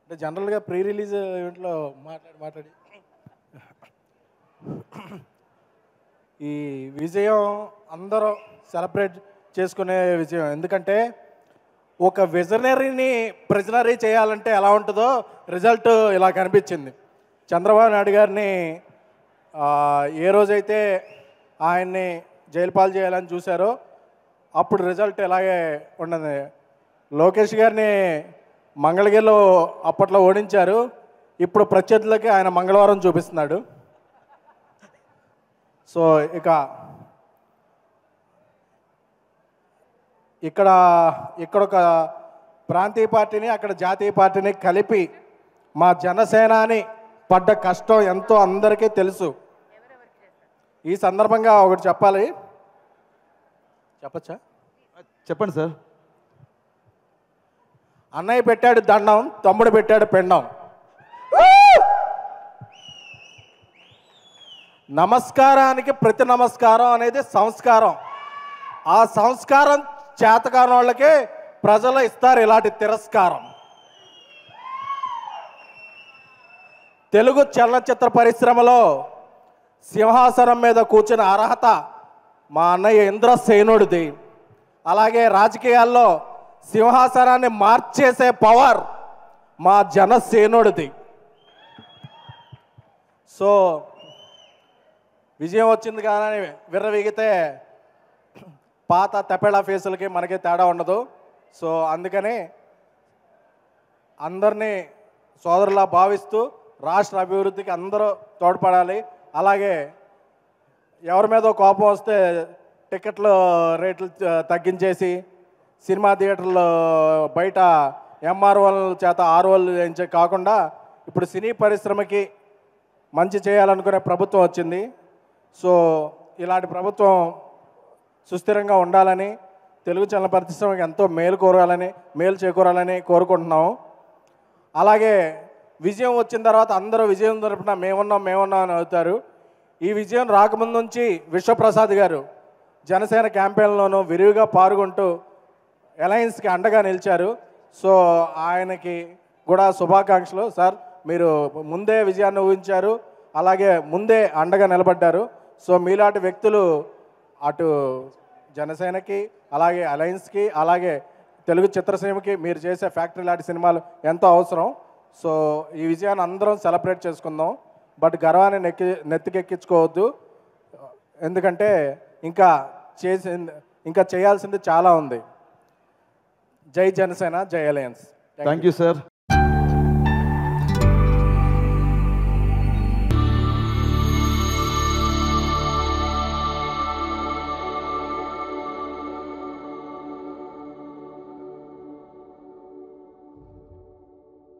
అంటే జనరల్గా pre release ఈవెంట్లో మాట్లాడి ఈ విజయం అందరూ సెలబ్రేట్ చేసుకునే విజయం. ఎందుకంటే ఒక విజనరీని ప్రిజనరీ చేయాలంటే ఎలా ఉంటుందో రిజల్ట్ ఇలా కనిపించింది. చంద్రబాబు నాయుడు గారిని ఏ రోజైతే ఆయన్ని జైలు పాలు చేయాలని చూశారో అప్పుడు రిజల్ట్ ఇలాగే ఉన్నది. లోకేష్ గారిని మంగళగిరిలో అప్పట్లో ఓడించారు, ఇప్పుడు ప్రత్యర్థులకి ఆయన మంగళవారం చూపిస్తున్నాడు. సో ఇక్కడ ఒక ప్రాంతీయ పార్టీని అక్కడ జాతీయ పార్టీని కలిపి మా జనసేనాని పడ్డ కష్టం ఎంతో అందరికీ తెలుసు. ఈ సందర్భంగా ఒకటి చెప్పాలి. చెప్పచ్చా? చెప్పండి సార్. అన్నయ్య పెట్టాడు దండం, తమ్ముడు పెట్టాడు పెండం. నమస్కారానికి ప్రతి నమస్కారం అనేది సంస్కారం. ఆ సంస్కారం చేతకాని వాళ్ళకే ప్రజలు ఇస్తారు ఇలాంటి తిరస్కారం. తెలుగు చలనచిత్ర పరిశ్రమలో సింహాసనం మీద కూర్చున్న అర్హత మా అన్నయ్య ఇంద్రసేనుడిది. అలాగే రాజకీయాల్లో సింహాసనాన్ని మార్చేసే పవర్ మా జనసేనుడిది. సో విజయం వచ్చింది కానీ విర్రవీగితే పాత తపేళా ఫేసులకి మనకి తేడా ఉండదు. సో అందుకని అందరినీ సోదరులా భావిస్తూ రాష్ట్ర అభివృద్ధికి అందరూ తోడ్పడాలి. అలాగే ఎవరి మీద కోపం వస్తే టికెట్లు రేట్లు తగ్గించేసి సినిమా థియేటర్లో బయట ఎంఆర్ఓల చేత ఆర్ఓలు వేయించే కాకుండా ఇప్పుడు సినీ పరిశ్రమకి మంచి చేయాలనుకునే ప్రభుత్వం వచ్చింది. సో ఇలాంటి ప్రభుత్వం సుస్థిరంగా ఉండాలని, తెలుగు చలన పరిశ్రమకి ఎంతో మేలు చేకూరాలని కోరుకుంటున్నాము. అలాగే విజయం వచ్చిన తర్వాత అందరూ విజయం తరపున మేమున్నాం అని అవుతారు. ఈ విజయం రాకముందు నుంచి విశ్వప్రసాద్ గారు జనసేన క్యాంపెయిన్లోనూ విరివిగా పాల్గొంటూ అలయన్స్కి అండగా నిలిచారు. సో ఆయనకి కూడా శుభాకాంక్షలు. సార్, మీరు ముందే విజయాన్ని ఊహించారు, అలాగే ముందే అండగా నిలబడ్డారు. సో మీలాంటి వ్యక్తులు అటు జనసేనకి, అలాగే అలయన్స్కి, అలాగే తెలుగు చిత్రసీమకి మీరు చేసే ఫ్యాక్టరీ లాంటి సినిమాలు ఎంతో అవసరం. సో ఈ విజయాన్ని అందరం సెలబ్రేట్ చేసుకుందాం. బట్ గర్వాన్ని నెత్తికెక్కించుకోవద్దు. ఎందుకంటే ఇంకా చేయాల్సింది చాలా ఉంది. జై జనసేన, జై అలయన్స్. Thank you sir.